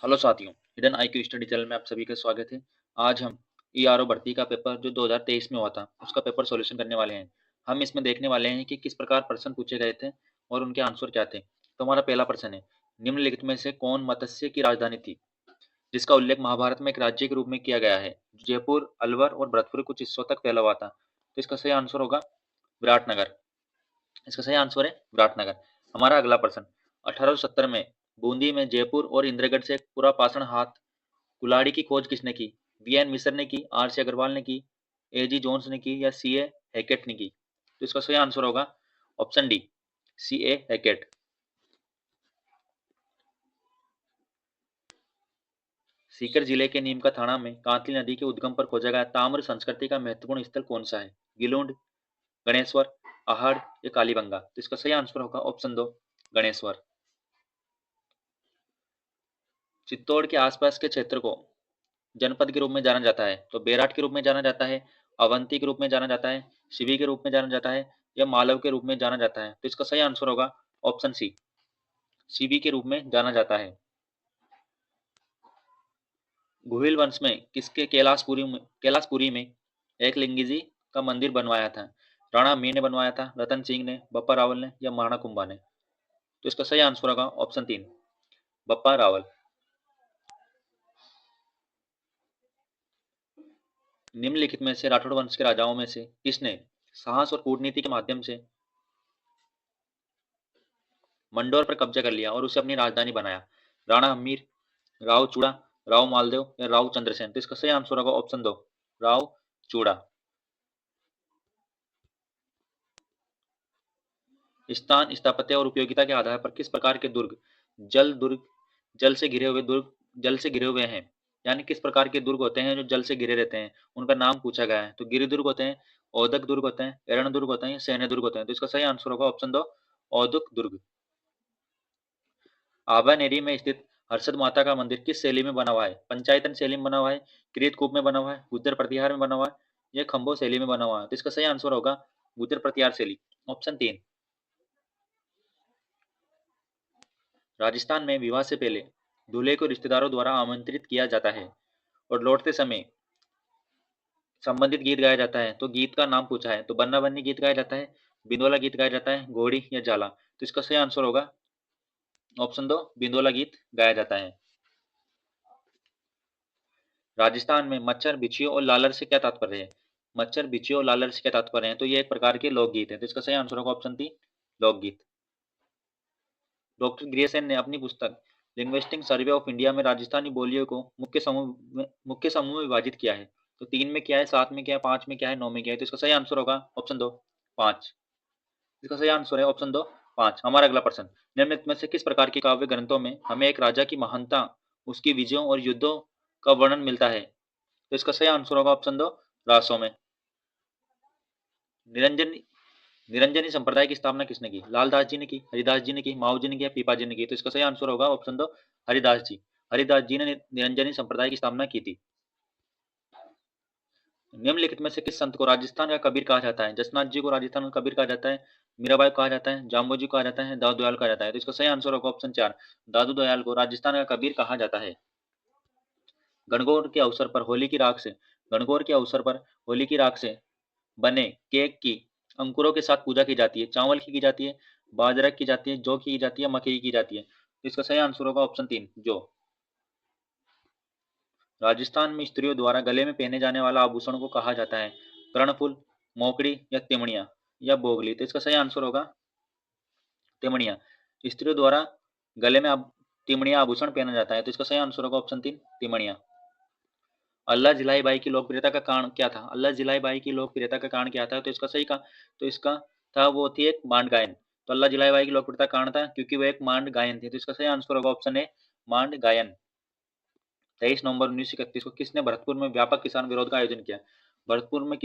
Hello साथियों, hidden IQ study channel में आप सभी का स्वागत है। आज हम ईआरओ भर्ती का पेपर जो 2023 में हुआ था, उसका पेपर सॉल्यूशन करने वाले हैं। हम इसमें देखने वाले हैं कि किस प्रकार प्रश्न पूछे गए थे और उनके आंसर क्या थे। तो हमारा पहला प्रश्न है, निम्नलिखित में से कौन मत्स्य की राजधानी थी, जिसका उल्लेख महाभारत में एक राज्य के रूप में किया गया है। जयपुर, अलवर और भरतपुर कुछ हिस्सों तक फैला हुआ था। तो इसका सही आंसर होगा विराटनगर। इसका सही आंसर है विराटनगर। हमारा अगला प्रश्न, 1870 में बूंदी में जयपुर और इंद्रगढ़ से एक पूरा पाषाण हाथ कुल्हाड़ी की खोज किसने की? वीएन मिसर ने की, आर सी अग्रवाल ने की, ए जी जोन्स ने की या सी ए हैकेट ने की? तो इसका सही आंसर होगा ऑप्शन डी, सी ए हैकेट। सीकर जिले के नीमका थाना में कांतली नदी के उद्गम पर खोजा गया ताम्र संस्कृति का महत्वपूर्ण स्थल कौन सा है? गिलुंड, गणेश्वर, आहड़ या कालीबंगा? तो इसका सही आंसर होगा ऑप्शन दो, गणेश्वर। चित्तौड़ के आसपास के क्षेत्र को जनपद के रूप में जाना जाता है, तो बेराट के रूप में जाना जाता है, अवंती के रूप में जाना जाता है, शिवी के रूप में जाना जाता है या मालव के रूप में जाना जाता है? तो इसका सही आंसर होगा ऑप्शन सी, शिवी के रूप में जाना जाता है। गुहिल वंश में किसके कैलाशपुरी में एक लिंगी जी का मंदिर बनवाया था? राणा मीर ने बनवाया था, रतन सिंह ने, बप्पा रावल ने या महाराणा कुंभा ने? तो इसका सही आंसर होगा ऑप्शन तीन, बप्पा रावल। निम्नलिखित में से राठौड़ वंश के राजाओं में से किसने साहस और कूटनीति के माध्यम से मंडोर पर कब्जा कर लिया और उसे अपनी राजधानी बनाया? राणा हम्मीर, राव चूड़ा, राव मालदेव या राव चंद्रसेन? तो इसका सही आंसर होगा ऑप्शन दो, राव चूड़ा। स्थान, स्थापत्य और उपयोगिता के आधार पर किस प्रकार के दुर्ग जल से घिरे हुए हैं? यानी किस प्रकार के दुर्ग होते हैं जो जल से घिरे रहते हैं, उनका नाम पूछा गया है। तो गिरि दुर्ग होते हैं, औदक दुर्ग होते हैं, एरण दुर्ग होते हैं या सैन्य दुर्ग होते हैं? तो इसका सही आंसर होगा ऑप्शन दो, औदक दुर्ग। आभानेरी में स्थित हर्षद माता का मंदिर किस शैली में बना हुआ है? पंचायतन शैली में बना हुआ है, कृतकूप में बना हुआ है, गुर्जर प्रतिहार में बना हुआ है या खंबो शैली में बना हुआ है? तो इसका सही आंसर होगा गुर्जर प्रतिहार शैली, ऑप्शन तीन। राजस्थान में विवाह से पहले दूल्हे को रिश्तेदारों द्वारा आमंत्रित किया जाता है और लौटते समय संबंधित गीत गाया जाता है। तो गीत का नाम पूछा है, तो बन्ना बन्नी गीत गाया जाता है, बिंदोला गीत गाया जाता है, घोड़ी या जाला? तो इसका सही आंसर होगा ऑप्शन दो, बिंदोला गीत गाया जाता है। राजस्थान में मच्छर, बिच्छियों और लालर से क्या तात्पर्य है? मच्छर, बिच्छियों और लालर से क्या तात्पर्य है? तो ये एक प्रकार के लोकगीत है। तो इसका सही आंसर होगा ऑप्शन ती, लोकगीत। डॉक्टर ग्रियर्सन ने अपनी पुस्तक लिंग्विस्टिक सर्वे ऑफ इंडिया में राजस्थानी बोलियों को मुख्य समूह में विभाजित किया है। तो तीन में क्या है, सात में क्या है, पांच में क्या है, नौ में क्या है? तो इसका सही आंसर होगा ऑप्शन दो, पांच। इसका सही आंसर है ऑप्शन दो, पांच। हमारा अगला प्रश्न, निम्नलिखित में से किस प्रकार के काव्य ग्रंथों में हमें एक राजा की महानता, उसकी विजयों और युद्धों का वर्णन मिलता है? तो इसका सही आंसर होगा ऑप्शन दो, रासों में। निरंजन निरंजनी संप्रदाय की स्थापना किसने की? लालदास जी ने की, हरिदास जी ने की, माऊ जी ने की या पीपा जी ने की? तो इसका सही आंसर होगा ऑप्शन दो, हरिदास जी। हरिदास जी ने निरंजनी संप्रदाय की स्थापना की थी। निम्नलिखित में से किस संत को राजस्थान का कबीर कहा जाता है? जसनाथ जी को राजस्थान का कबीर कहा जाता है, मीराबाई को कहा जाता है, जाम्बो जी को कहा जाता है, दादू दयाल कहा जाता है? तो इसका सही आंसर होगा ऑप्शन चार, दादू दयाल को राजस्थान का कबीर कहा जाता है। गणगौर के अवसर पर होली की राख से गणगौर के अवसर पर होली की राख से बने केक की अंकुरों के साथ पूजा की जाती है? चावल की जाती है, बाजरा की जाती है, जौ की जाती है, मकई की जाती है? तो इसका सही आंसर होगा ऑप्शन तीन, जौ। राजस्थान में स्त्रियों द्वारा गले में पहने जाने वाला आभूषण को कहा जाता है? कर्णफूल, मोकड़ी या तिमड़िया या बोगली? तो इसका सही आंसर होगा तिमड़िया। स्त्रियों द्वारा गले में तिमड़िया आभूषण पहना जाता है। तो इसका सही आंसर होगा ऑप्शन तीन, तिमड़िया। अल्लाह जिलाई बाई की लोकप्रियता का कारण क्या था? अल्लाह जिलाई बाई की लोकप्रियता का कारण क्या था? तो इसका सही का तो इसका था, वो थी एक मांड गायन। तो अल्लाह जिलाई बाई की लोकप्रियता का कारण था क्योंकि वो एक मांड गायन थी। तो इसका सही आंसर होगा ऑप्शन ए, मांड गायन। 23 नवंबर 1931 को किसने भरतपुर में व्यापक किसान विरोध का आयोजन किया? भरतपुर में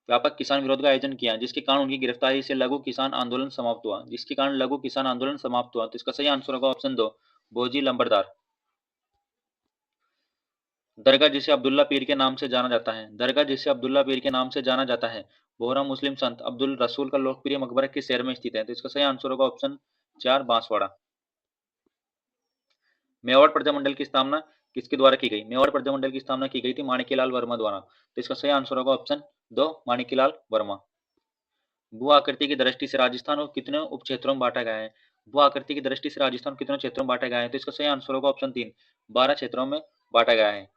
व्यापक किसान विरोध का आयोजन किया, जिसके कारण उनकी गिरफ्तारी से लघु किसान आंदोलन समाप्त हुआ। तो इसका सही आंसर होगा ऑप्शन दो, भोजी लंबरदार। दरगाह जिसे अब्दुल्ला पीर के नाम से जाना जाता है, बोहरा मुस्लिम संत अब्दुल रसूल का लोकप्रिय मकबरा किस शहर में स्थित है? तो इसका सही आंसर होगा ऑप्शन चार, बांसवाड़ा। मेवाड़ प्रजामंडल की स्थापना किसके द्वारा की गई? मेवाड़ प्रजामंडल की स्थापना की गई थी माणिक्यलाल वर्मा द्वारा। तो इसका सही आंसर होगा ऑप्शन 2 माणिक्यलाल वर्मा। भू आकृति की दृष्टि से राजस्थान को कितने उपक्षेत्रों में बांटा गया है? भू आकृति की दृष्टि से राजस्थान कितने क्षेत्रों में बांटा गया है? तो इसका सही आंसर होगा ऑप्शन 3 12 क्षेत्रों में बांटा गया है।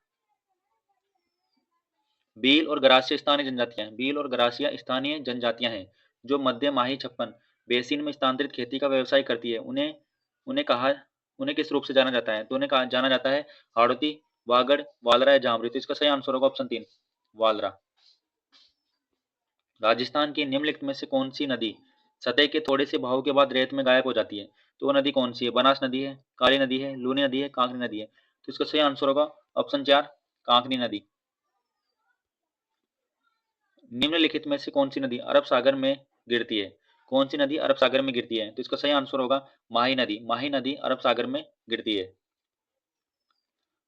भील और गरासिया स्थानीय जनजातियां, भील और गरासिया स्थानीय जनजातियां हैं जो मध्य माही छप्पन बेसिन में स्थानांतरित खेती का व्यवसाय करती है। उन्हें उन्हें कहा उन्हें किस रूप से जाना जाता है? तो उन्हें कहा जाना जाता है हाड़ौती, वागड़, वालरा या जामरी। तो इसका सही आंसर होगा ऑप्शन 3 वालरा। राजस्थान की निम्नलिखित में से कौन सी नदी सतह के थोड़े से बहाव के बाद रेत में गायब हो जाती है? तो वो नदी कौन सी है? बनास नदी है, काली नदी है, लूनी नदी है, कांकरी नदी है। तो इसका सही आंसर होगा ऑप्शन 4 कांकरी नदी। निम्नलिखित में से कौन सी नदी अरब सागर में गिरती है? कौन सी नदी अरब सागर में गिरती है? तो इसका सही आंसर होगा माही नदी। माही नदी अरब सागर में गिरती है।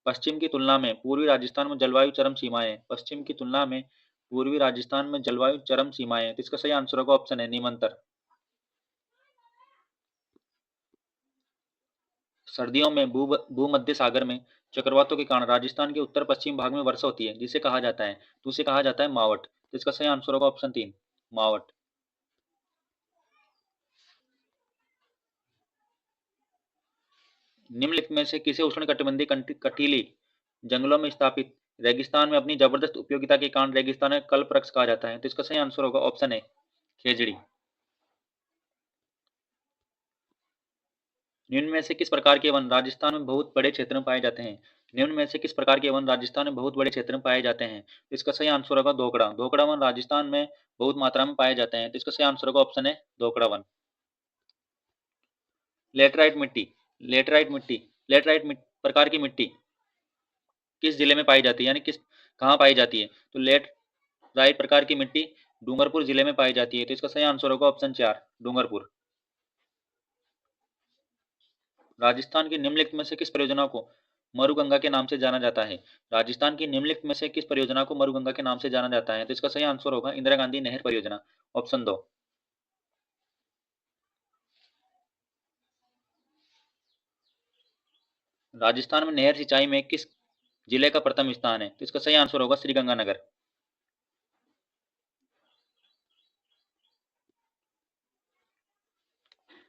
पश्चिम की तुलना में पूर्वी राजस्थान में जलवायु चरम सीमाएं। पश्चिम की तुलना में पूर्वी राजस्थान में जलवायु चरम सीमाएं। तो इसका सही आंसर होगा ऑप्शन है निमंतर। सर्दियों में भूमध्य सागर में चक्रवातों के कारण राजस्थान के उत्तर पश्चिम भाग में वर्षा होती है जिसे कहा जाता है, तो उसे कहा जाता है मावट। तो इसका सही आंसर होगा ऑप्शन 3 मावट। निम्नलिखित में से किसे उष्णकटिबंधीय कटीली जंगलों में स्थापित रेगिस्तान में अपनी जबरदस्त उपयोगिता के कारण रेगिस्तान का कल्पवृक्ष कहा जाता है? तो इसका सही आंसर होगा ऑप्शन ए खेजड़ी। निम्न में से किस प्रकार के वन राजस्थान में बहुत बड़े क्षेत्र में पाए जाते हैं? निम्न में से किस प्रकार के वन राजस्थान में बहुत बड़े क्षेत्र में पाए जाते हैं? तो इसका सही आंसर होगा धोकड़ा। धोकड़ा वन राजस्थान में बहुत मात्रा में पाए जाते हैं। तो इसका सही आंसर होगा ऑप्शन है धोकड़ा वन। लेटराइट मिट्टी लेटराइट मिट्टी लेटराइट प्रकार की मिट्टी किस जिले में पाई जाती है, यानी किस कहाँ पाई जाती है? तो लेटराइट प्रकार की मिट्टी डूंगरपुर जिले में पाई जाती है। तो इसका सही आंसर होगा ऑप्शन 4 डूंगरपुर। राजस्थान की निम्नलिखित में से किस परियोजना को मरुगंगा के नाम से जाना जाता है? राजस्थान की निम्नलिखित में से किस परियोजना को मरुगंगा के नाम से जाना जाता है? तो इसका सही आंसर होगा इंदिरा गांधी नहर परियोजना ऑप्शन 2। राजस्थान में नहर सिंचाई में किस जिले का प्रथम स्थान है? तो इसका सही आंसर होगा श्रीगंगानगर।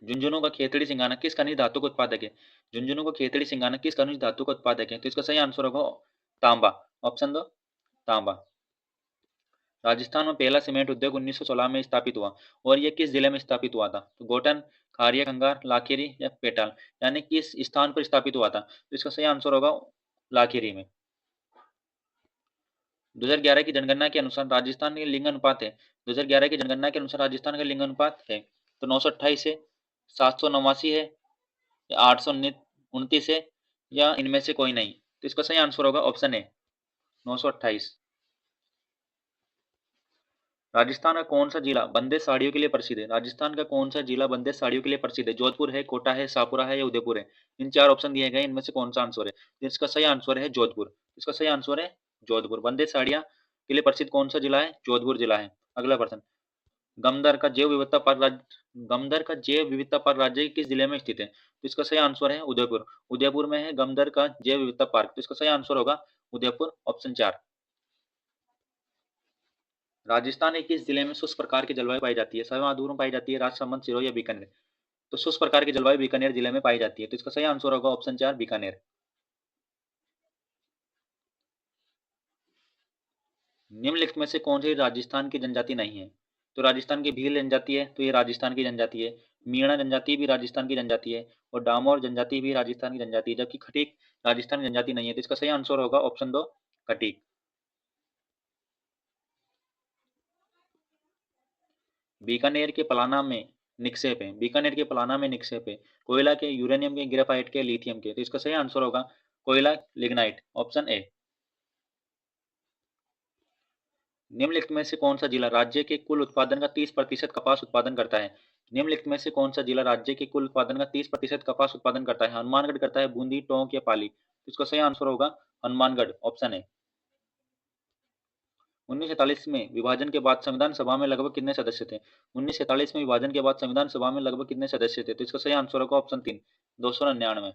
झुंझुनू का खेतड़ी सिंगाना किस खनिज धातु का उत्पादक है? झुंझुनू का खेतड़ी सिंगाना किस खनिज धातु का उत्पादक है? तो इसका सही आंसर होगा तांबा ऑप्शन 2 तांबा। राजस्थान में पहला सीमेंट उद्योग 1916 में स्थापित हुआ और यह किस जिले में स्थापित हुआ था? तो गोटन, खारिया, खंगार, लाखेरी या पेटाल, यानी किस स्थान पर स्थापित हुआ था? तो इसका सही आंसर होगा लाखेरी में। 2011 की जनगणना के अनुसार राजस्थान के लिंग अनुपात है 2011 की जनगणना के अनुसार राजस्थान का लिंग अनुपात है तो 928 है, 789 है, या 829 है, या इनमें से कोई नहीं। तो इसका सही आंसर होगा ऑप्शन ए 928। राजस्थान का कौन सा जिला बंदेज साड़ियों के लिए प्रसिद्ध है? राजस्थान का कौन सा जिला बंदेज साड़ियों के लिए प्रसिद्ध है? जोधपुर है, कोटा है, शाहपुरा है या उदयपुर है? इन 4 ऑप्शन दिए गए, इनमें से कौन सा आंसर है? तो इसका सही आंसर है जोधपुर। इसका सही आंसर है जोधपुर। बंदेज साड़ियाँ के लिए प्रसिद्ध कौन सा जिला है? जोधपुर जिला है। अगला प्रश्न, गमदर का जैव विविधता पार्क राज्य गमदर का जैव विविधता पार्क राज्य के किस जिले में स्थित है? तो इसका सही आंसर है उदयपुर। उदयपुर में है गमदर का जैव विविधता पार्क। तो इसका सही आंसर होगा उदयपुर ऑप्शन 4। राजस्थान के किस जिले में शुष्क प्रकार की जलवायु पाई जाती है? सर्वाधिक में पाई जाती है राजसमंद, सिरोही या बीकानेर? तो शुष्क प्रकार की जलवायु बीकानेर जिले में पाई जाती है। तो इसका सही आंसर होगा ऑप्शन 4 बीकानेर। निम्नलिखित में से कौन सी राजस्थान की जनजाति नहीं है? तो राजस्थान की भील जनजाति है, तो ये राजस्थान की जनजाति है। मीणा जनजाति भी राजस्थान की जनजाति है और डामोर जनजाति भी राजस्थान की जनजाति है, जबकि खटीक राजस्थान की जनजाति नहीं है। तो इसका सही आंसर होगा ऑप्शन 2 खटीक। बीकानेर के पलाना में निक्षेप है बीकानेर के पलाना में निक्षेप है कोयला के, यूरेनियम के, ग्रेफाइट के, लिथियम के? तो इसका सही आंसर होगा कोयला लिग्नाइट ऑप्शन ए। निम्नलिखित में से कौन सा जिला राज्य के कुल उत्पादन का 30% कपास उत्पादन करता है? निम्नलिखित में से कौन सा जिला राज्य के कुल उत्पादन का 30% कपास उत्पादन करता है? हनुमानगढ़ करता है, बूंदी, टोंक या पाली? तो इसका सही आंसर होगा हनुमानगढ़ ऑप्शन ए। 1947 में विभाजन के बाद संविधान सभा में लगभग कितने सदस्य थे? 1947 में विभाजन के बाद संविधान सभा में लगभग कितने सदस्य थे? तो इसका सही आंसर होगा ऑप्शन 3 299।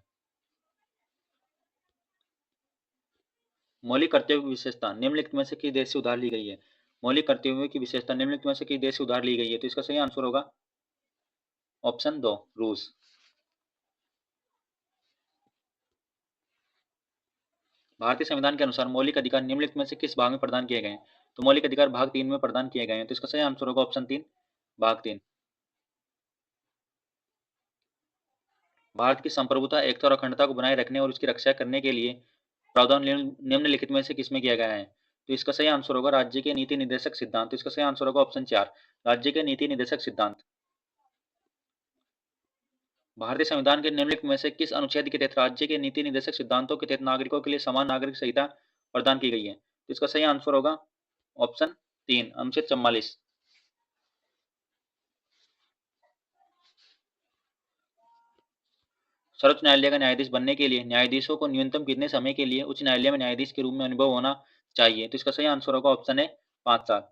मौलिक कर्तव्यों की विशेषता निम्नलिखित में से किस देश से उधार ली गई है? मौलिक कर्तव्यों की विशेषता निम्नलिखित में से किस देश से उधार ली गई है? तो इसका सही आंसर होगा ऑप्शन 2 रूस। भारतीय संविधान के अनुसार मौलिक अधिकार निम्नलिखित में से किस भाग में प्रदान किए गए हैं? तो मौलिक अधिकार भाग 3 में प्रदान किए गए हैं, तो इसका सही आंसर होगा ऑप्शन 3 भाग 3। भारत की संप्रभुता, एकता और अखंडता को बनाए रखने और उसकी रक्षा करने के लिए प्रावधान निम्नलिखित में से किसमें किया गया है? तो इसका सही आंसर होगा राज्य के नीति निर्देशक सिद्धांत। तो इसका सही आंसर होगा ऑप्शन 4 राज्य के नीति निर्देशक सिद्धांत। भारतीय संविधान के निम्नलिखित में से किस अनुच्छेद के तहत राज्य के नीति निर्देशक सिद्धांतों के तहत नागरिकों के लिए समान नागरिक संहिता प्रदान की गई है? तो इसका सही आंसर होगा ऑप्शन 3 अनुच्छेद 44। सर्वोच्च न्यायालय का न्यायाधीश बनने के लिए न्यायाधीशों को न्यूनतम कितने समय के लिए उच्च न्यायालय में न्यायाधीश के रूप में अनुभव होना चाहिए? तो इसका सही आंसर होगा ऑप्शन है 5 साल।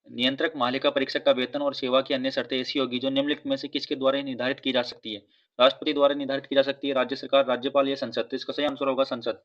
नियंत्रक मालिका परीक्षक का वेतन और सेवा की अन्य शर्तें ऐसी होगी जो निम्नलिखित में से किसके द्वारा निर्धारित की जा सकती है? राष्ट्रपति द्वारा निर्धारित की जा सकती है, राज्य सरकार, राज्यपाल या संसद? तो इसका सही आंसर होगा संसद।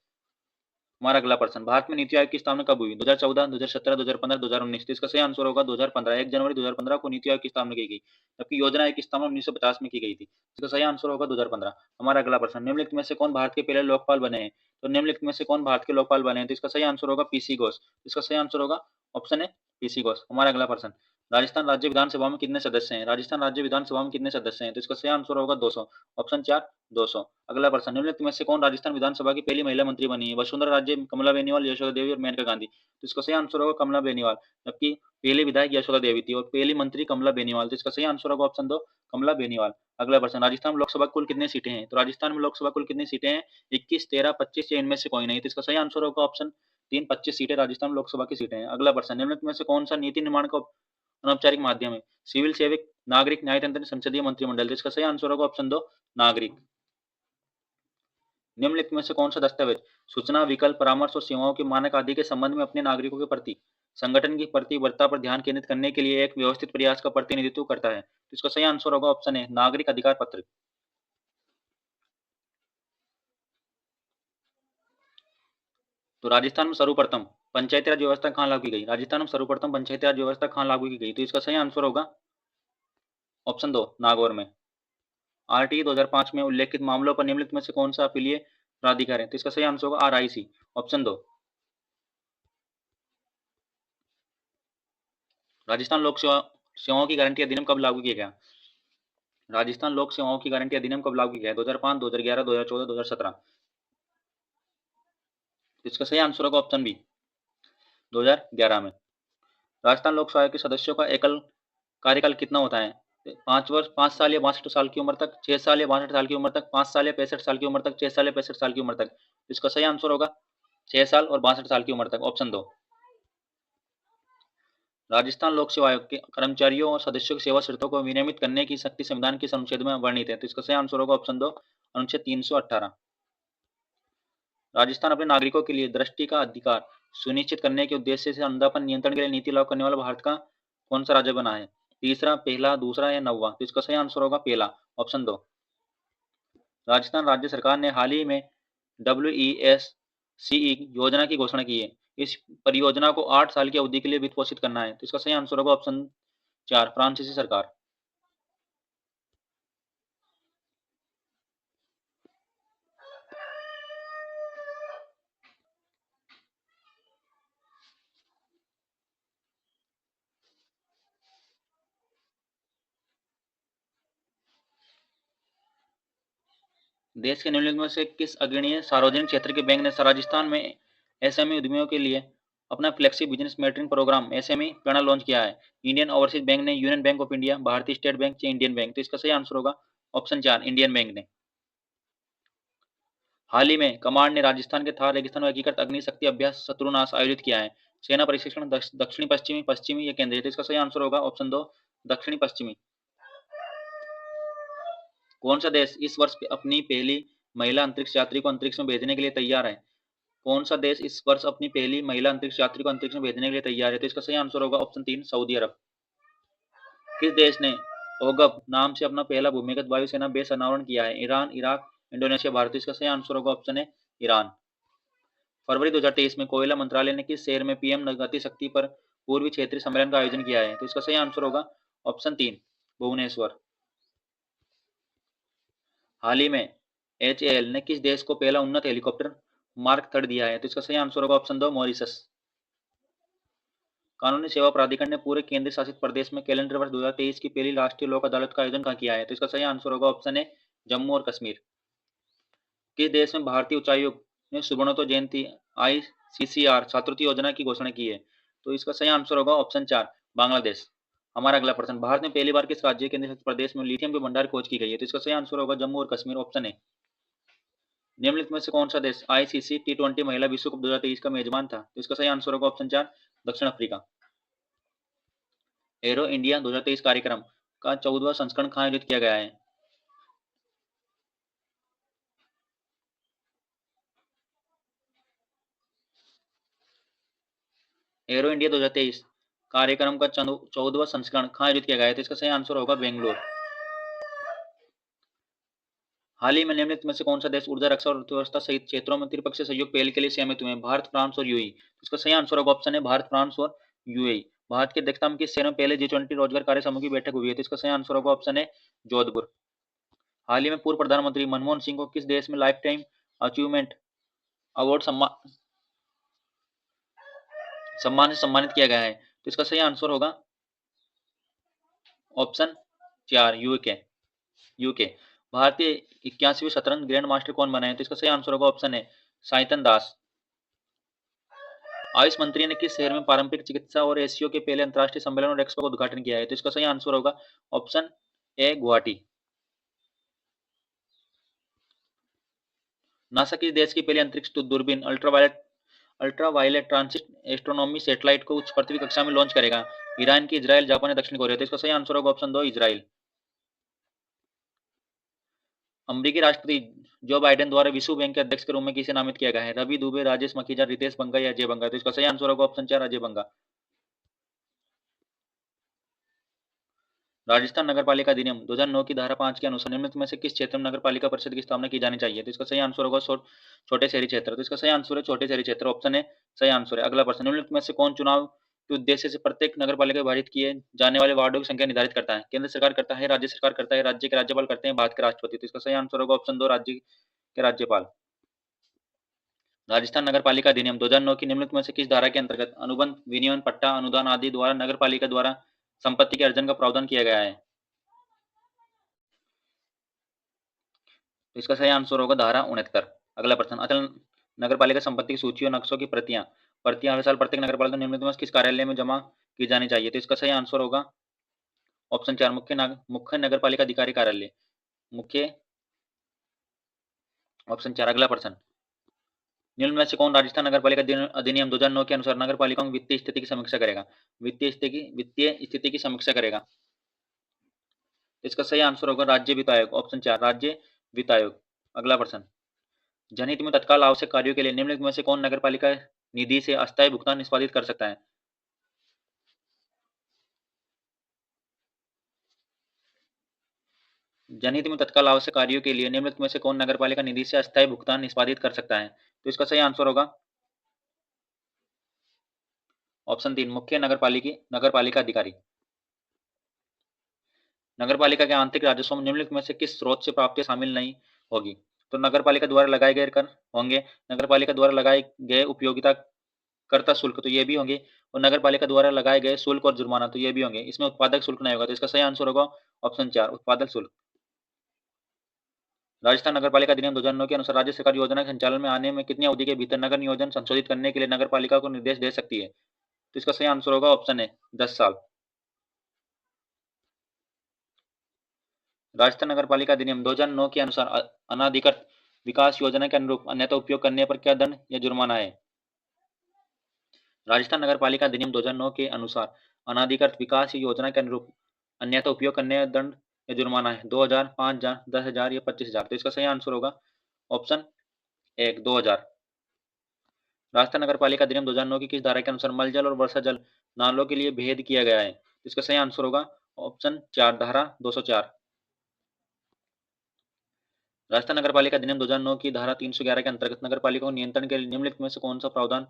हमारा अगला प्रश्न, भारत में नीति आयोग की स्थापना कब हुई? 2014, 2017, 2015, 2019? तो इसका सही आंसर होगा 2015। 1 जनवरी 2015 को नीति आयोग की स्थापना की गई, जबकि योजना आयोग की स्थापना 1950 में की गई थी। इसका सही आंसर होगा 2015। हमारा अगला प्रश्न, निम्नलिखित में से कौन भारत के पहले लोकपाल बने हैं? तो निम्नलिखित में से कौन भारत के लोकपाल बने हैं? तो इसका सही आंसर होगा पीसी घोष। इसका सही आंसर होगा ऑप्शन है पीसी घोष। हमारा अगला प्रश्न, राजस्थान राज्य विधानसभा में कितने सदस्य हैं? राजस्थान राज्य विधानसभा में कितने सदस्य हैं? तो इसका सही आंसर होगा 200। ऑप्शन 4 200। अगला प्रश्न, निम्नलिखित में से कौन राजस्थान विधानसभा की पहली महिला मंत्री बनी है? वसुंधरा राजे, कमला बेनीवाल, यशोदा देवी और मेनका गांधी? तो इसका सही आंसर होगा कमला बेनीवाल, जबकि पहली विधायक यशोदा देवी थी और पहली मंत्री कमला बेनीवाल। तो इसका सही आंसर होगा ऑप्शन 2 कमला बेनीवाल। अगला प्रश्न, राजस्थान में लोकसभा कुल कितनी सीटें हैं? तो राजस्थान में लोकसभा कुल कितनी सीटें हैं? 21, 13, 25 या इनमें से कोई नहीं? तो इसका सही आंसर होगा ऑप्शन 3 25 सीटें राजस्थान में लोकसभा की सीटें हैं। अगला प्रश्न, निम्नलिखित में से कौन सा नीति निर्माण का अनौपचारिक माध्यम है? सिविल सेवक, नागरिक, न्यायतंत्र, संसदीय मंत्रिमंडल? तो इसका सही आंसर होगा ऑप्शन 2 नागरिक। निम्नलिखित में से कौन सा दस्तावेज सूचना, विकल्प, परामर्श और सेवाओं के मानक आदि के संबंध में अपने नागरिकों के प्रति संगठन की प्रतिबद्धता पर ध्यान केंद्रित करने के लिए एक व्यवस्थित प्रयास का प्रतिनिधित्व करता है? तो इसका सही आंसर होगा ऑप्शन है नागरिक अधिकार पत्र। तो राजस्थान में सर्वप्रथम पंचायती राज व्यवस्था कहाँ लागू की गई? राजस्थान में सर्वप्रथम पंचायती राज व्यवस्था कहाँ लागू की गई? तो इसका सही आंसर होगा ऑप्शन 2 नागौर में। आरटीई 2005 में उल्लेखित मामलों पर निम्नलिखित में से कौन सा अपीलीय प्राधिकार है? तो इसका सही आंसर होगा आरआईसी, ऑप्शन 2। राजस्थान लोक सेवा सेवाओं की गारंटी अधिनियम कब लागू किया गया? राजस्थान लोक सेवाओं की गारंटी अधिनियम कब लागू किया गया? 2005, 2011, 2014, 2017? इसका सही आंसर होगा ऑप्शन बी 2011 में। राजस्थान लोक सेवा के सदस्यों का एकल कार्यकाल कितना होता है? 5 वर्ष, 5 साल या 62 साल की उम्र तक, 6 साल या 62 साल की उम्र तक, 5 साल या 65 साल की उम्र तक, 6 साल या 65 साल की उम्र तक? इसका सही आंसर होगा 6 साल और 62 साल की उम्र तक, ऑप्शन 2। राजस्थान लोक सेवा आयोग के कर्मचारियों और सदस्यों की सेवा शर्तों को विनियमित करने की शक्ति संविधान किस अनुच्छेद में वर्णित है? तो इसका सही आंसर होगा ऑप्शन 2 अनुच्छेद 318। राजस्थान अपने नागरिकों के लिए दृष्टि का अधिकार सुनिश्चित करने के उद्देश्य से अंधापन नियंत्रण के लिए नीति लागू करने वाला भारत का कौन सा राज्य बना है? तीसरा, पहला, दूसरा या नौवां? तो इसका सही आंसर होगा पहला, ऑप्शन 2। राजस्थान राज्य सरकार ने हाल ही में WESCE योजना की घोषणा की है। इस परियोजना को 8 साल की अवधि के लिए वित्त पोषित करना है। तो इसका सही आंसर होगा ऑप्शन 4 फ्रांसीसी सरकार। देश के निम्नलिखित में से किस अग्रणीय सार्वजनिक क्षेत्र के बैंक ने राजस्थान में एसएमई उद्यमियों के लिए अपना flexi business mentoring programme SME प्रणा लॉन्च किया है? इंडियन ओवरसीज बैंक ने, Union Bank of India, Bharatiya State Bank या इंडियन बैंक? तो इसका सही आंसर होगा ऑप्शन 4 इंडियन बैंक ने। हाल ही में कमांड ने राजस्थान के थार रेगिस्तान में एकीकृत अग्नि शक्ति अभ्यास शत्रुनाश आयोजित किया है। सेना प्रशिक्षण दक्षिणी पश्चिमी, पश्चिमी या केंद्रीय? तो इसका सही आंसर होगा ऑप्शन 2 दक्षिणी पश्चिमी। कौन सा देश इस वर्ष अपनी पहली महिला अंतरिक्ष यात्री को अंतरिक्ष में भेजने के लिए तैयार है? कौन सा देश इस वर्ष अपनी पहली महिला अंतरिक्ष यात्री को अंतरिक्ष में भेजने के लिए तैयार है? तो इसका सही आंसर होगा ऑप्शन 3 सऊदी अरब। किस देश ने ओगव नाम से अपना पहला भूमिगत वायुसेना बेस अनावरण किया है? Iran, Iraq, Indonesia, Bharat? इसका सही आंसर होगा ऑप्शन है ईरान। फरवरी 2023 में कोयला मंत्रालय ने किस शहर में पीएम गति शक्ति पर पूर्वी क्षेत्रीय सम्मेलन का आयोजन किया है? तो इसका सही आंसर होगा ऑप्शन 3 भुवनेश्वर। हाल ही में एचएएल ने किस देश को पहला उन्नत हेलीकॉप्टर मार्क थर्ड दिया है? तो इसका सही आंसर होगा ऑप्शन 2 मॉरिशस। कानूनी सेवा प्राधिकरण ने पूरे केंद्र शासित प्रदेश में कैलेंडर वर्ष 2023 की पहली राष्ट्रीय लोक अदालत का आयोजन कहाँ किया है? तो इसका सही आंसर होगा ऑप्शन ए जम्मू और कश्मीर। किस देश में भारतीय उच्चायोग ने सुब्रतो जयंती आईसीसीआर छात्रवृत्ति योजना की घोषणा की है? तो इसका सही आंसर होगा ऑप्शन 4 बांग्लादेश। हमारा अगला प्रश्न, भारत में पहली बार किस राज्य केंद्र शासित प्रदेश में लिथियम के भंडार खोज की गई है? तो इसका सही आंसर होगा जम्मू और कश्मीर, ऑप्शन ए। निम्नलिखित में से कौन सा देश आईसीसी टी20 महिला विश्व कप 2023 का मेजबान था? तो इसका सही आंसर होगा ऑप्शन 4 दक्षिण अफ्रीका। एरो इंडिया 2023 कार्यक्रम का 14वां संस्करण कहाँ आयोजित किया गया है? एरो इंडिया 2023 कार्यक्रम का 14वां संस्करण कहाँ आयोजित किया गया है? तो इसका सही आंसर होगा बेंगलोर। हाल ही में निम्नलिखित में से कौन सा देश ऊर्जा, रक्षा और अर्थव्यवस्था सहित क्षेत्रों में त्रिपक्षीय सहयोग पहल के लिए सहमत हुए हैं? भारत, फ्रांस और यूएई। इसका सही आंसर होगा ऑप्शन है भारत, फ्रांस और यूएई। भारत की अध्यक्षता में किस शहर में पहले G20 रोजगार कार्य समूह की बैठक हुई है? तो इसका सही आंसर होगा ऑप्शन है जोधपुर। हाल ही में पूर्व प्रधानमंत्री मनमोहन सिंह को किस देश में लाइफ टाइम अचीवमेंट अवार्ड सम्मान से सम्मानित किया गया है? तो इसका सही आंसर होगा ऑप्शन 4 यूके। भारतीय 81वीं शतरंज ग्रैंड मास्टर कौन बना है? तो इसका सही आंसर होगा ऑप्शन है साइतन दास। आयुष मंत्री ने किस शहर में पारंपरिक चिकित्सा और एशियो के पहले अंतर्राष्ट्रीय सम्मेलन और एक्सपो का उद्घाटन किया है? तो इसका सही आंसर होगा ऑप्शन ए गुवाहाटी। नासा किस देश की पहली अंतरिक्ष दूरबीन अल्ट्रावायलेट ट्रांसिट एस्ट्रोनॉमी सैटेलाइट को उच्च पृथ्वी कक्षा में लॉन्च करेगा? ईरान की, इजराइल, जापान या दक्षिण कोरिया? तो इसका सही आंसर होगा ऑप्शन 2 इजराइल। अमेरिकी राष्ट्रपति जो बाइडेन द्वारा विश्व बैंक के अध्यक्ष के रूप में किसे नामित किया गया है? रवि दुबे, राजेश मखीजा, रितेश बंगा या अजय बंगा? तो इसका सही आंसर होगा ऑप्शन 4 अजय बंगा। राजस्थान नगरपालिका अधिनियम 2009 की धारा 5 के अनुसार निम्नलिखित में से किस क्षेत्र में नगरपालिका परिषद की स्थापना की जानी चाहिए? तो इसका सही आंसर होगा छोटे शहरी क्षेत्र। तो इसका सही आंसर है छोटे शहरी क्षेत्र, ऑप्शन है सही आंसर है। अगला प्रश्न, निम्नलिखित में से कौन चुनाव के उद्देश्य से प्रत्येक नगरपालिका विभाजित किए जाने वाले वार्डों की संख्या निर्धारित करता है? केंद्र सरकार करता है, राज्य सरकार करता है, राज्य के राज्यपाल करते हैं, भारत के राष्ट्रपति? तो इसका सही आंसर होगा ऑप्शन 2 राज्य के राज्यपाल। राजस्थान नगरपालिका अधिनियम 2009 की निम्नलिखित में से किस धारा के अंतर्गत अनुबंध, विनियमन, पट्टा, अनुदान आदि द्वारा नगरपालिका द्वारा संपत्ति के अर्जन का प्रावधान किया गया है? तो इसका सही आंसर होगा धारा 69। अगला प्रश्न, अचल नगरपालिका संपत्ति की सूची और नक्शों की प्रतियां हर साल प्रत्येक नगरपालिका निम्नलिखित में किस कार्यालय में जमा की जानी चाहिए? तो इसका सही आंसर होगा ऑप्शन 4 मुख्य नगरपालिका अधिकारी कार्यालय, मुख्य, ऑप्शन 4। अगला प्रश्न, निम्न में से कौन राजस्थान नगरपालिका अधिनियम 2009 के अनुसार नगरपालिकाओं की वित्तीय स्थिति की समीक्षा करेगा? वित्तीय स्थिति की समीक्षा करेगा? इसका सही आंसर होगा राज्य वित्त आयोग, ऑप्शन 4 राज्य वित्त आयोग। अगला प्रश्न, जनहित में तत्काल आवश्यक कार्यों के लिए निम्नलिखित में से कौन नगरपालिका निधि से अस्थायी भुगतान निष्पादित कर सकता है? जनहित में तत्काल आवश्यक कार्यों के लिए निम्नलिखित में से कौन नगरपालिका निधि से अस्थायी भुगतान निष्पादित कर सकता है? तो इसका सही आंसर होगा ऑप्शन 3 मुख्य नगरपालिका अधिकारी। नगरपालिका के आंतरिक राजस्व में निम्नलिखित में से किस स्रोत से प्राप्ति शामिल नहीं होगी? तो नगरपालिका द्वारा लगाए गए कर होंगे, नगरपालिका द्वारा लगाए गए उपयोगिता करता शुल्क तो ये भी होंगे, और नगरपालिका द्वारा लगाए गए शुल्क और जुर्माना तो ये भी होंगे। इसमें उत्पादक शुल्क नहीं होगा, तो इसका सही आंसर होगा ऑप्शन 4 उत्पादक शुल्क। राजस्थान नगरपालिका अधिनियम 2009 के अनुसार राज्य सरकार योजना के संचालन में आने में कितनी अवधि के भीतर नगर नियोजन संशोधित करने के लिए नगरपालिका को निर्देश दे सकती है? तो इसका सही आंसर होगा ऑप्शन है 10 साल। राजस्थान नगरपालिका अधिनियम 2009 के अनुसार अनाधिकृत विकास योजना के अनुरूप अन्यथा उपयोग करने पर क्या दंड या जुर्माना है? राजस्थान नगरपालिका अधिनियम 2009 के अनुसार अनाधिकृत विकास योजना के अनुरूप अन्यथा उपयोग करने का दंड या जुर्माना है 2000, 5000, 10,000 या 25,000। तो इसका सही आंसर होगा ऑप्शन 1 2000। राजस्थान नगरपालिका अधिनियम 2009 की किस धारा के अनुसार मलजल और वर्षा जल नालों के लिए भेद किया गया है? तो इसका सही आंसर होगा ऑप्शन 4 धारा 204। राजस्थान नगर पालिका अधिनियम 2009 की धारा 311 के अंतर्गत नगर पालिका को नियंत्रण के लिए निम्नलिखित में से कौन सा प्रावधान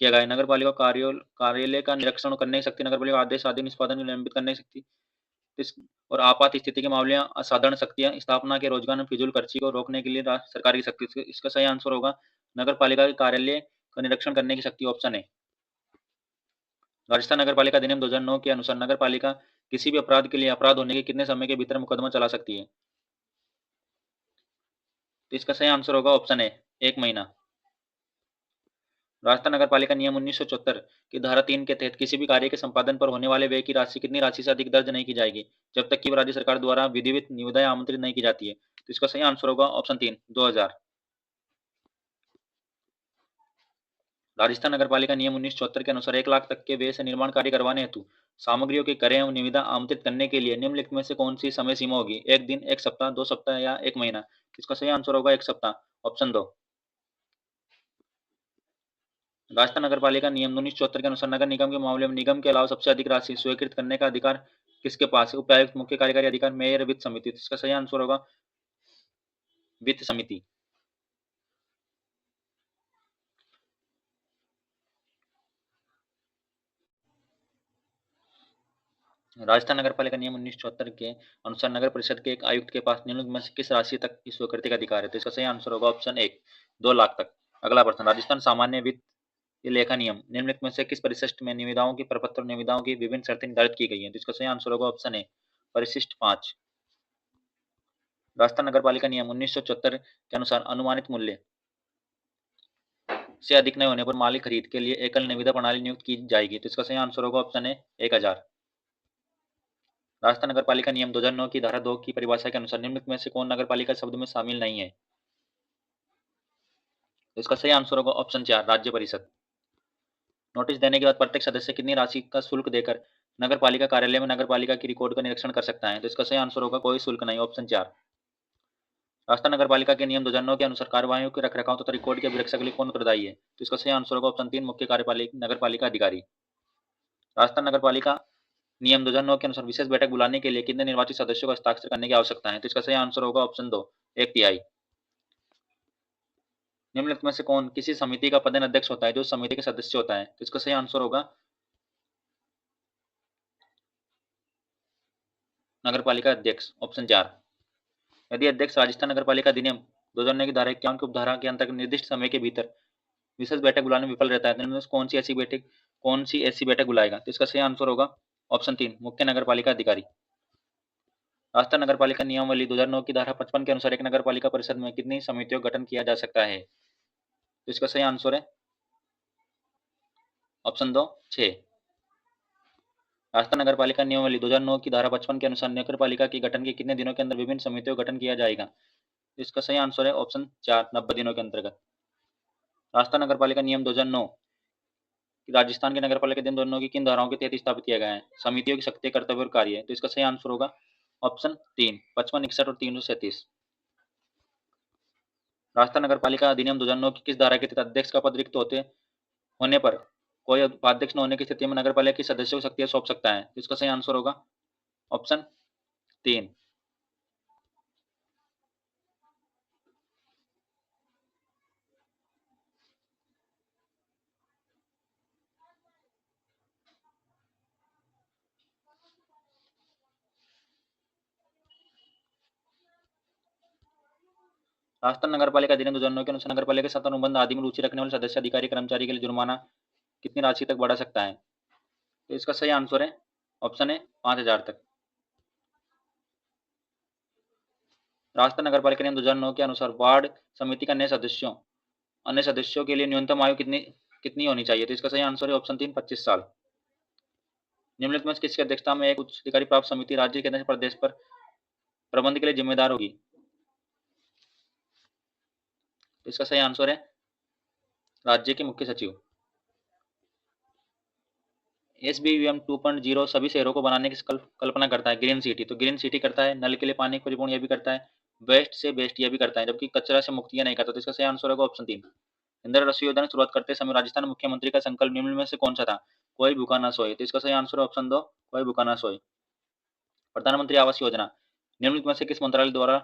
किया गया है? नगर पालिका कार्यालय का निरीक्षण करने की शक्ति, नगर पालिका आदेश आदि निष्पादन निलंबित करने की शक्ति, इस और आपात स्थिति के मामले में असाधारण शक्तियां, स्थापना के रोजगार में फिजूल खर्ची को रोकने के लिए सरकार की शक्ति। इसका सही आंसर होगा नगर पालिका के कार्यालय का निरीक्षण करने की शक्ति, ऑप्शन है। राजस्थान नगर पालिका अधिनियम 2009 के अनुसार नगर पालिका किसी भी अपराध के लिए अपराध होने के कितने समय के भीतर मुकदमा चला सकती है? तो इसका सही आंसर होगा ऑप्शन है 1 महीना। राजस्थान नगर पालिका नियम 1974 की धारा 3 के तहत किसी भी कार्य के संपादन पर होने वाले व्यय की राशि कितनी राशि से अधिक दर्ज नहीं की जाएगी जब तक कि वह राज्य सरकार द्वारा विधिवत निविदाएं आमंत्रित नहीं की जाती है? तो इसका सही आंसर होगा ऑप्शन 3 2000। राजस्थान नगर पालिका नियम 1974 के अनुसार 1 लाख तक के व्यय से निर्माण कार्य करवाने हेतु सामग्रियों के क्रय एवं निविदा आमंत्रित करने के लिए निम्नलिखित में से कौन सी समय सीमा होगी? 1 दिन, 1 सप्ताह, 2 सप्ताह या 1 महीना? इसका सही आंसर होगा 1 सप्ताह, ऑप्शन 2। राजस्थान नगर पालिका नियम 1974 के अनुसार नगर निगम के मामले में निगम के अलावा सबसे अधिक राशि स्वीकृत करने का अधिकार किसके पास है? उपायुक्त, मुख्य कार्यकारी अधिकारी, मेयर, वित्त समिति। तो इसका सही आंसर होगा वित्त समिति। राजस्थान नगर पालिका नियम 1974 के अनुसार नगर परिषद के एक आयुक्त के पास निम्नलिखित में से किस राशि तक की स्वीकृति का अधिकार है? तो इसका सही आंसर होगा ऑप्शन 1 2 लाख तक। अगला प्रश्न, राजस्थान सामान्य वित्त लेखा नियम निम्नलिखित में से किस परिशिष्ट में निविदाओं की प्रपत्र और निविदाओं की विभिन्न शर्तें निर्धारित की गई हैं? तो इसका सही आंसर होगा ऑप्शन ए परिशिष्ट 5। राजस्थान नगर पालिका नियम 1974 के अनुसार अनुमानित मूल्य से अधिक नहीं होने पर मालिक खरीद के लिए एकल निविदा प्रणाली नियुक्त की जाएगी। तो इसका सही आंसर होगा ऑप्शन ए 1000। राजस्थान नगर पालिका नियम 2009 की धारा 2 की परिभाषा के अनुसार निम्नलिखित में से कौन नगर पालिका शब्द में शामिल नहीं है? तो इसका सही आंसर होगा ऑप्शन 4 राज्य परिषद। नोटिस देने के बाद प्रत्येक सदस्य कितनी राशि का शुल्क देकर नगर पालिका कार्यालय में नगर पालिका की रिकॉर्ड का निरीक्षण कर सकता है? तो इसका सही आंसर होगा कोई शुल्क नहीं, ऑप्शन 4। राजस्थान नगर पालिका के नियम 2009 के अनुसार कार्यवाहियों के रखरखाव तथा रिकॉर्ड की अभिरक्षा के लिए कौन उत्तरदायी है? तो इसका सही आंसर होगा ऑप्शन 3 मुख्य कार्यपालिका नगर पालिका अधिकारी। राजस्थान नगर पालिका नियम 2009 के अनुसार विशेष बैठक बुलाने के लिए कितने निर्वाचित सदस्यों का हस्ताक्षर करने की आवश्यकता है? तो इसका सही आंसर होगा ऑप्शन 2 1/3। निम्नलिखित में से कौन किसी समिति का पदेन अध्यक्ष होता है जो समिति के सदस्य होता है? तो इसका सही आंसर होगा नगर पालिका अध्यक्ष, ऑप्शन 4। यदि अध्यक्ष राजस्थान नगर पालिका अधिनियम 2009 की धारा 51 की उपधारा के अंतर्गत निर्दिष्ट समय के भीतर विशेष बैठक बुलाने में विफल रहता है तो इनमें से कौन सी ऐसी बैठक बुलाएगा? तो इसका सही आंसर होगा ऑप्शन 3 मुख्य नगर पालिका अधिकारी। राजस्थान नगर पालिका नियमावली 2009 की धारा 55 के अनुसार एक नगर पालिका परिषद में कितनी समितियों का गठन किया जा सकता है? तो इसका सही आंसर है ऑप्शन 2 6। राजस्थान नगर पालिका नियमावली 2009 की धारा 55 के अनुसार नगर पालिका के गठन के कितने दिनों के अंदर विभिन्न समितियों का गठन किया जाएगा? तो इसका सही आंसर है ऑप्शन 4 90 दिनों के अंतर्गत। राजस्थान नगर पालिका नियम 2009 राजस्थान के नगर पालिका नियम 2009 की किन धाराओं के तहत स्थापित किया गया है? समितियों की शक्ति, कर्तव्य और कार्य। तो इसका सही आंसर होगा ऑप्शन 3 55 61 और 337। राजस्थान नगर पालिका अधिनियम 2009 की किस धारा के तहत अध्यक्ष का पद रिक्त होने पर कोई उपाध्यक्ष न होने की स्थिति में नगर पालिका के सदस्यों को शक्तियां सौंप सकता है? तो इसका सही आंसर होगा ऑप्शन 3। राजस्थान नगर पालिका अधिनियम 2009 के अनुसार नगर पालिका के साथ अनुबंध आदि में रुचि रखने वाले सदस्य, अधिकारी, कर्मचारी के लिए जुर्माना कितनी राशि तक बढ़ा सकता है? तो इसका सही आंसर है ऑप्शन है 5000 तक। राजस्थान नगर पालिका नियम 2009 के अनुसार वार्ड समिति का अन्य सदस्यों के लिए न्यूनतम आयु कितनी कितनी होनी चाहिए? तो इसका सही आंसर है ऑप्शन 3 25 साल। निम्नलिखित में से किसकी अध्यक्षता में एक उच्च अधिकारी प्राप्त समिति राज्य के प्रदेश पर प्रबंध के लिए जिम्मेदार होगी? तो इसका सही आंसर है राज्य के मुख्य सचिव। SBVM 2.0 सभी शहरों को बनाने की कल्पना करता है। ग्रीन सिटी तो ग्रीन सिटी करता है, नल के लिए पानी परिपूर्ण यह भी करता है, वेस्ट से बेस्ट यह भी करता है, जबकि कचरा से मुक्त यह नहीं करता। तो इसका सही आंसर होगा ऑप्शन 3। इंदिरा आवास योजना की शुरुआत करते समय राजस्थान मुख्यमंत्री का संकल्प निम्न में से कौन सा था? कोई भूखा ना सोए। तो इसका सही आंसर है ऑप्शन 2 कोई भूखा ना सोए। प्रधानमंत्री आवास योजना निम्नलिखित में से किस मंत्रालय द्वारा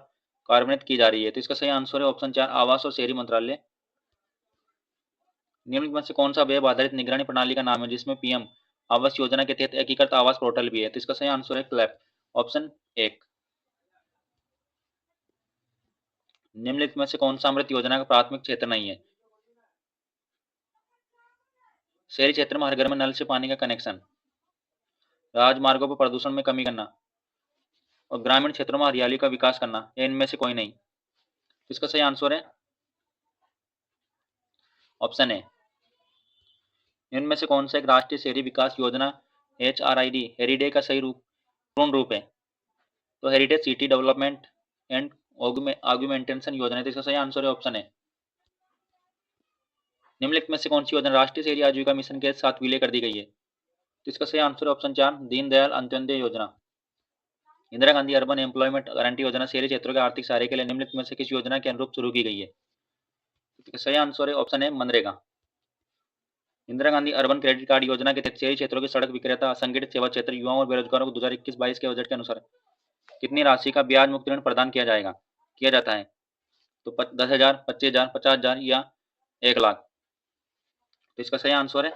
कार्यान्वित की जा रही है। तो इसका सही आंसर है ऑप्शन 4 आवास और शहरी मंत्रालय। निम्नलिखित में से कौन सा वेब आधारित निगरानी प्रणाली का नाम है जिसमें पीएम आवास योजना के तहत एकीकृत आवास पोर्टल भी है? तो इसका सही आंसर है क्लैप, ऑप्शन 1। निम्नलिखित में से कौन सा अमृत योजना का प्राथमिक क्षेत्र नहीं है? शहरी क्षेत्र में हर घर में नल से पानी का कनेक्शन, राजमार्गों पर प्रदूषण में कमी करना और ग्रामीण क्षेत्रों में हरियाली का विकास करना, या इनमें से कोई नहीं? तो इसका सही आंसर है ऑप्शन ए। इनमें से कौन सा एक राष्ट्रीय शहरी विकास योजना HRID हेरिडे का सही रूप पूर्ण रूप है? तो heritage city development and augmentation योजना है। तो इसका सही आंसर है ऑप्शन है। निम्नलिखित में से कौन सी योजना राष्ट्रीय शहरी आजीविका मिशन के साथ विलय कर दी गई है? तो इसका सही आंसर है ऑप्शन 4 दीनदयाल अंत्योदय योजना। Indira Gandhi urban employment guarantee योजना शहरी क्षेत्रों के आर्थिक सहारे के लिए निम्नलिखित में से किस योजना के अनुरूप शुरू की गई है? इसका सही आंसर है ऑप्शन है MNREGA. Indira Gandhi urban credit card योजना के तहत शहरी क्षेत्रों के सड़क विक्रेता, असंगठित सेवा क्षेत्र, युवाओं और बेरोजगारों को 2021-22 के बजट के अनुसार कितनी राशि का ब्याज मुक्त ऋण प्रदान किया जाता है? तो 10,000, 25,000, 50,000 या 1,00,000? तो इसका सही आंसर है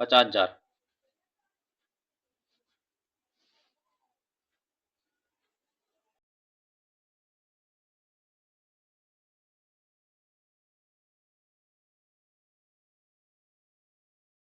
50,000।